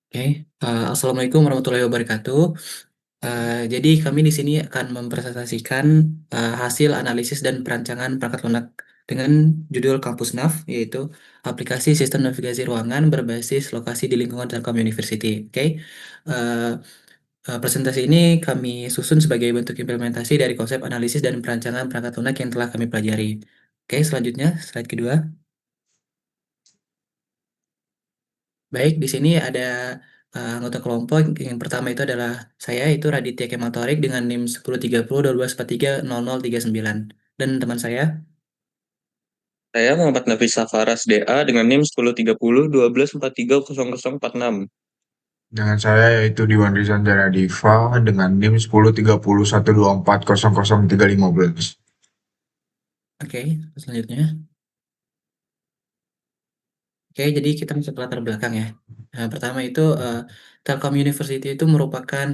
Oke, assalamualaikum warahmatullahi wabarakatuh. Jadi kami di sini akan mempresentasikan hasil analisis dan perancangan perangkat lunak dengan judul Kampus NAV, yaitu aplikasi sistem navigasi ruangan berbasis lokasi di lingkungan Telkom University. Oke, eh, presentasi ini kami susun sebagai bentuk implementasi dari konsep analisis dan perancangan perangkat lunak yang telah kami pelajari. Oke, selanjutnya slide kedua. Baik, di sini ada anggota kelompok. Yang pertama itu adalah saya, itu Raditya Kematorik dengan NIM 1030 1243 0039. Dan teman saya, Saya Muhammad Nafis Safaras DA dengan NIM 1030 1243 0046. Dengan saya yaitu Diwan Rizanjara Diva dengan NIM 1030 124 000315. oke, selanjutnya. Oke, jadi kita masuk ke latar belakang ya. Nah, pertama itu Telkom University itu merupakan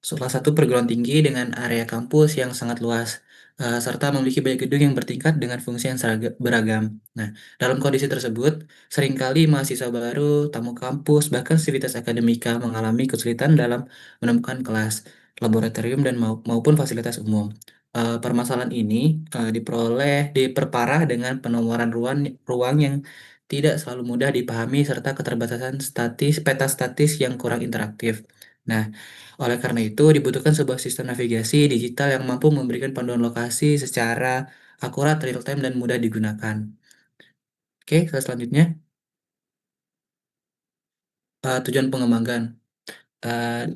salah satu perguruan tinggi dengan area kampus yang sangat luas, serta memiliki banyak gedung yang bertingkat dengan fungsi yang beragam. Nah, dalam kondisi tersebut, seringkali mahasiswa baru, tamu kampus, bahkan sivitas akademika mengalami kesulitan dalam menemukan kelas, laboratorium, dan maupun fasilitas umum. Permasalahan ini diperparah dengan penomoran ruang yang tidak selalu mudah dipahami serta keterbatasan peta statis yang kurang interaktif. Nah, oleh karena itu dibutuhkan sebuah sistem navigasi digital yang mampu memberikan panduan lokasi secara akurat, real time, dan mudah digunakan. Oke, selanjutnya tujuan pengembangan.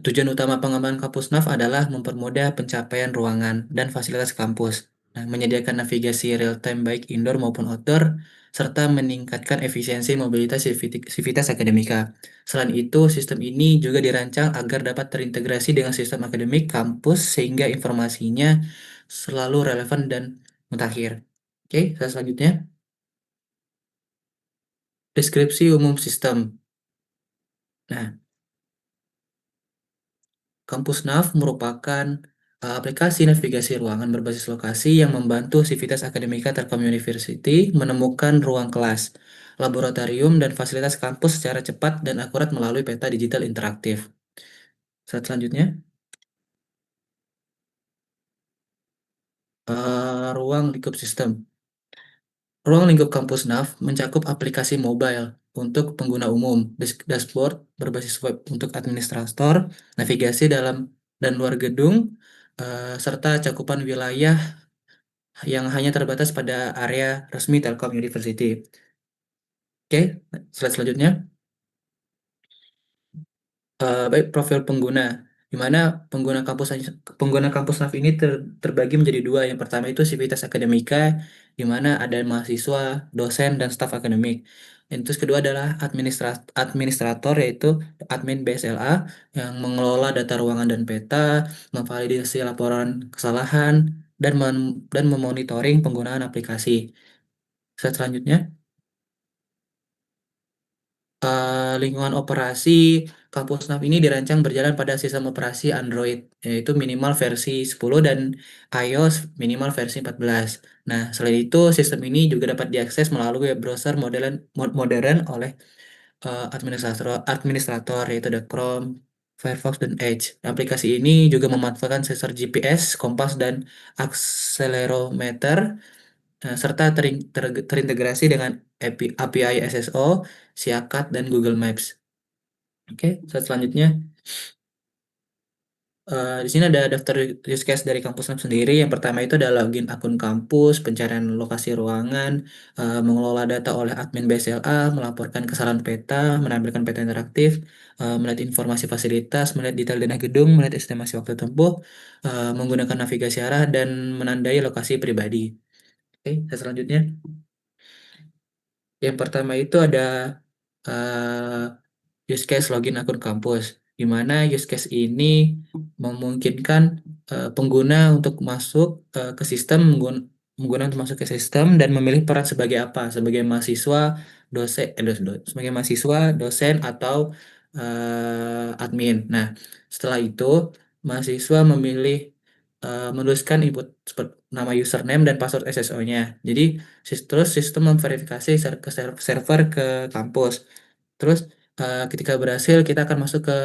Tujuan utama pengembangan kampus NAV adalah mempermudah pencapaian ruangan dan fasilitas kampus, nah, menyediakan navigasi real-time baik indoor maupun outdoor, serta meningkatkan efisiensi mobilitas sivitas akademika. Selain itu, sistem ini juga dirancang agar dapat terintegrasi dengan sistem akademik kampus sehingga informasinya selalu relevan dan mutakhir. Oke, selanjutnya, deskripsi umum sistem. Nah, Kampus NAV merupakan aplikasi navigasi ruangan berbasis lokasi yang membantu Sivitas Akademika Telkom University menemukan ruang kelas, laboratorium, dan fasilitas kampus secara cepat dan akurat melalui peta digital interaktif. Selanjutnya, ruang lingkup sistem. Ruang lingkup kampus NAV mencakup aplikasi mobile untuk pengguna umum, dashboard berbasis web untuk administrator, navigasi dalam dan luar gedung, serta cakupan wilayah yang hanya terbatas pada area resmi Telkom University. Oke, slide selanjutnya. Baik, profil pengguna, di mana pengguna kampus NAV ini terbagi menjadi dua. Yang pertama itu sivitas akademika, di mana ada mahasiswa, dosen, dan staf akademik. Dan terus kedua adalah administrator, yaitu admin BSLA yang mengelola data ruangan dan peta, memvalidasi laporan kesalahan, dan memonitoring penggunaan aplikasi. Selanjutnya, lingkungan operasi kampus NAV ini dirancang berjalan pada sistem operasi Android, yaitu minimal versi 10 dan iOS minimal versi 14. Nah, selain itu, sistem ini juga dapat diakses melalui web browser modern oleh administrator, yaitu ada Chrome, Firefox, dan Edge. Aplikasi ini juga memanfaatkan sensor GPS, kompas, dan akselerometer, serta terintegrasi dengan API SSO, Siakat, dan Google Maps. Oke, selanjutnya di sini ada daftar use case dari kampus Lab sendiri. Yang pertama itu adalah login akun kampus, pencarian lokasi ruangan, mengelola data oleh admin BSLA, melaporkan kesalahan peta, menampilkan peta interaktif, melihat informasi fasilitas, melihat detail denah gedung, melihat estimasi waktu tempuh, menggunakan navigasi arah, dan menandai lokasi pribadi. Oke, selanjutnya. Yang pertama itu ada use case login akun kampus, di mana use case ini memungkinkan pengguna untuk masuk ke sistem, pengguna untuk masuk ke sistem dan memilih peran sebagai apa, sebagai mahasiswa, sebagai mahasiswa, dosen, atau admin. Nah, setelah itu mahasiswa menuliskan input seperti nama username dan password SSO-nya. Jadi terus sistem memverifikasi ke server ke kampus. Terus Ketika berhasil, kita akan masuk ke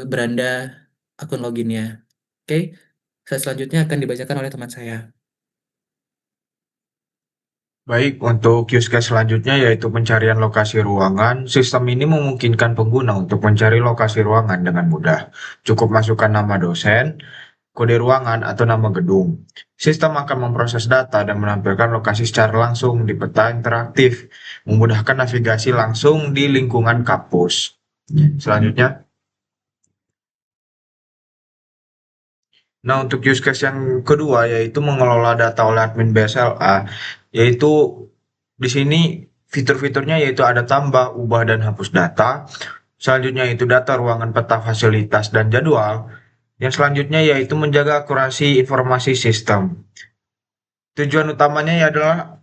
beranda akun loginnya. Oke, slide selanjutnya akan dibacakan oleh teman saya. Baik, untuk use case selanjutnya yaitu pencarian lokasi ruangan. Sistem ini memungkinkan pengguna untuk mencari lokasi ruangan dengan mudah. Cukup masukkan nama dosen, kode ruangan, atau nama gedung. Sistem akan memproses data dan menampilkan lokasi secara langsung di peta interaktif, memudahkan navigasi langsung di lingkungan kampus. Selanjutnya, nah untuk use case yang kedua yaitu mengelola data oleh admin BSLA, yaitu di sini fitur-fiturnya yaitu ada tambah, ubah, dan hapus data. Selanjutnya itu data ruangan, peta, fasilitas, dan jadwal. Yang selanjutnya yaitu menjaga akurasi informasi sistem. Tujuan utamanya adalah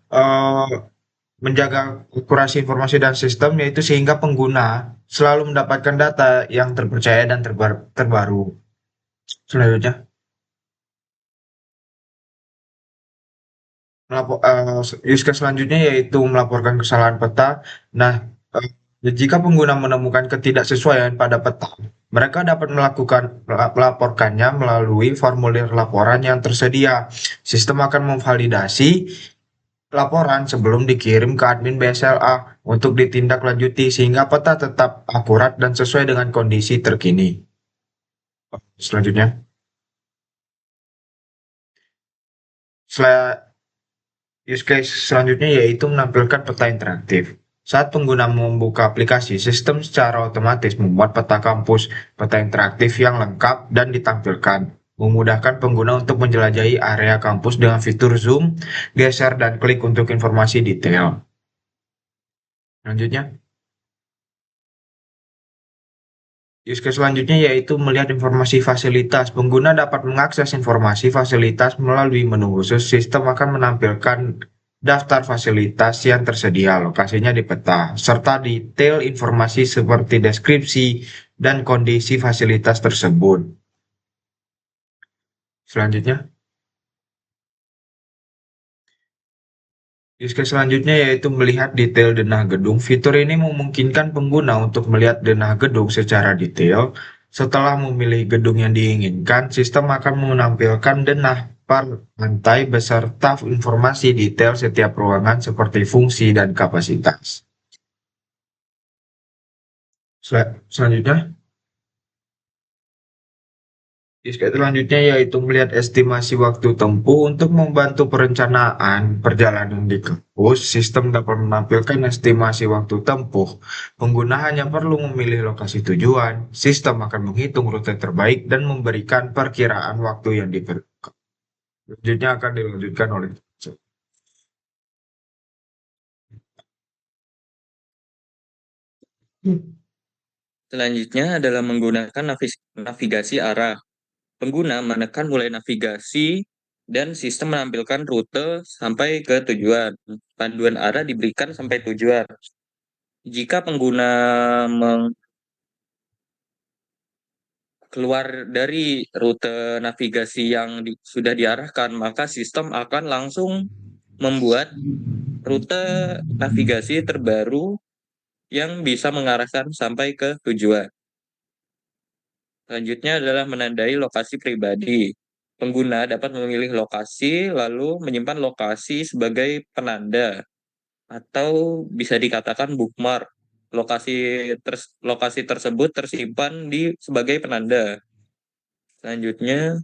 menjaga akurasi informasi dan sistem yaitu sehingga pengguna selalu mendapatkan data yang terpercaya dan terbaru. Selanjutnya, use case selanjutnya yaitu melaporkan kesalahan peta. Nah, jika pengguna menemukan ketidaksesuaian pada peta, mereka dapat melaporkannya melalui formulir laporan yang tersedia. Sistem akan memvalidasi laporan sebelum dikirim ke admin BSLA untuk ditindaklanjuti sehingga peta tetap akurat dan sesuai dengan kondisi terkini. Selanjutnya, use case selanjutnya yaitu menampilkan peta interaktif. Saat pengguna membuka aplikasi, sistem secara otomatis membuat peta kampus, peta interaktif yang lengkap dan ditampilkan, memudahkan pengguna untuk menjelajahi area kampus dengan fitur zoom, geser, dan klik untuk informasi detail. Selanjutnya, use case selanjutnya yaitu melihat informasi fasilitas. Pengguna dapat mengakses informasi fasilitas melalui menu khusus. Sistem akan menampilkan daftar fasilitas yang tersedia, lokasinya di peta, serta detail informasi seperti deskripsi dan kondisi fasilitas tersebut. Selanjutnya, use case selanjutnya yaitu melihat detail denah gedung. Fitur ini memungkinkan pengguna untuk melihat denah gedung secara detail. Setelah memilih gedung yang diinginkan, sistem akan menampilkan denah per lantai beserta informasi detail setiap ruangan seperti fungsi dan kapasitas. Selanjutnya, selanjutnya yaitu melihat estimasi waktu tempuh untuk membantu perencanaan perjalanan di kampus. Sistem dapat menampilkan estimasi waktu tempuh. Pengguna hanya perlu memilih lokasi tujuan. Sistem akan menghitung rute terbaik dan memberikan perkiraan waktu yang diperlukan. Selanjutnya akan dilanjutkan oleh Selanjutnya adalah menggunakan navigasi arah. Pengguna menekan mulai navigasi dan sistem menampilkan rute sampai ke tujuan. Panduan arah diberikan sampai tujuan. Jika pengguna keluar dari rute navigasi yang sudah diarahkan, maka sistem akan langsung membuat rute navigasi terbaru yang bisa mengarahkan sampai ke tujuan. Selanjutnya adalah menandai lokasi pribadi. Pengguna dapat memilih lokasi lalu menyimpan lokasi sebagai penanda atau bisa dikatakan bookmark. Lokasi tersebut tersimpan sebagai penanda. Selanjutnya,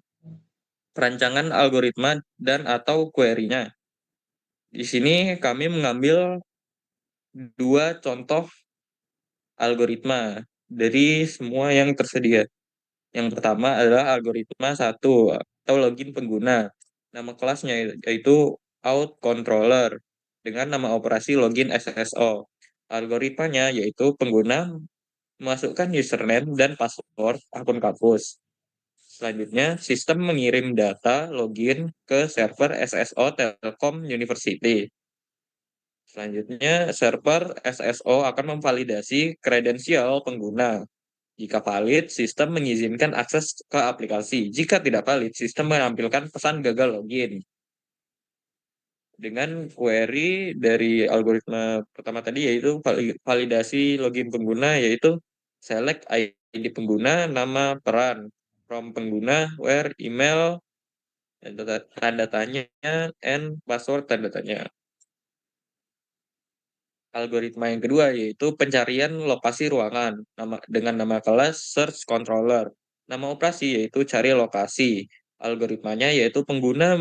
perancangan algoritma dan atau query-nya. Di sini kami mengambil dua contoh algoritma dari semua yang tersedia. Yang pertama adalah algoritma 1 atau login pengguna. Nama kelasnya yaitu out controller dengan nama operasi login SSO. Algoritmanya yaitu pengguna memasukkan username dan password akun kampus. Selanjutnya, sistem mengirim data login ke server SSO Telkom University. Selanjutnya, server SSO akan memvalidasi kredensial pengguna. Jika valid, sistem mengizinkan akses ke aplikasi. Jika tidak valid, sistem menampilkan pesan gagal login. dengan query dari algoritma pertama tadi, yaitu validasi login pengguna, yaitu select ID pengguna, nama, peran, from pengguna, where, email, tanda tanya, and password tanda tanya. Algoritma yang kedua yaitu pencarian lokasi ruangan dengan nama kelas search controller. Nama operasi yaitu cari lokasi. Algoritmanya yaitu pengguna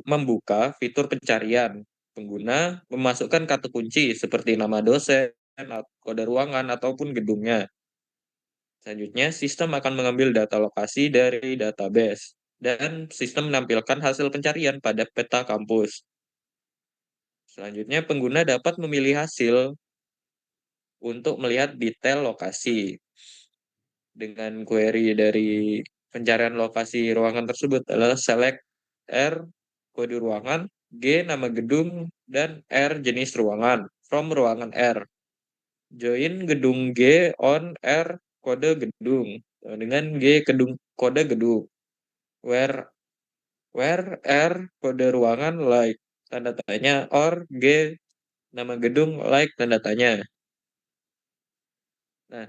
membuka fitur pencarian. Pengguna memasukkan kata kunci seperti nama dosen, kode ruangan, ataupun gedungnya. Selanjutnya, sistem akan mengambil data lokasi dari database dan sistem menampilkan hasil pencarian pada peta kampus. Selanjutnya, pengguna dapat memilih hasil untuk melihat detail lokasi. Dengan query dari pencarian lokasi ruangan tersebut adalah select R kode ruangan, G nama gedung, dan R jenis ruangan from ruangan R. Join gedung G on R kode gedung dengan G kode gedung. Where R kode ruangan like tanda tanya or G nama gedung like tanda tanya. Nah,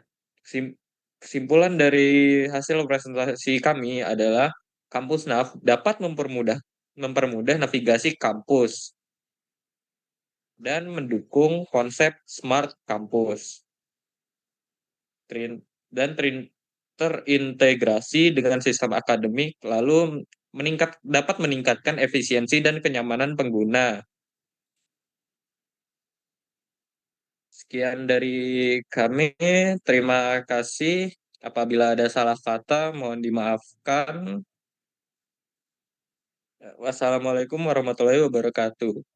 kesimpulan dari hasil presentasi kami adalah kampus NAF dapat mempermudah navigasi kampus dan mendukung konsep smart kampus dan terintegrasi dengan sistem akademik, lalu dapat meningkatkan efisiensi dan kenyamanan pengguna. Sekian dari kami, terima kasih. Apabila ada salah kata, mohon dimaafkan. Wassalamualaikum warahmatullahi wabarakatuh.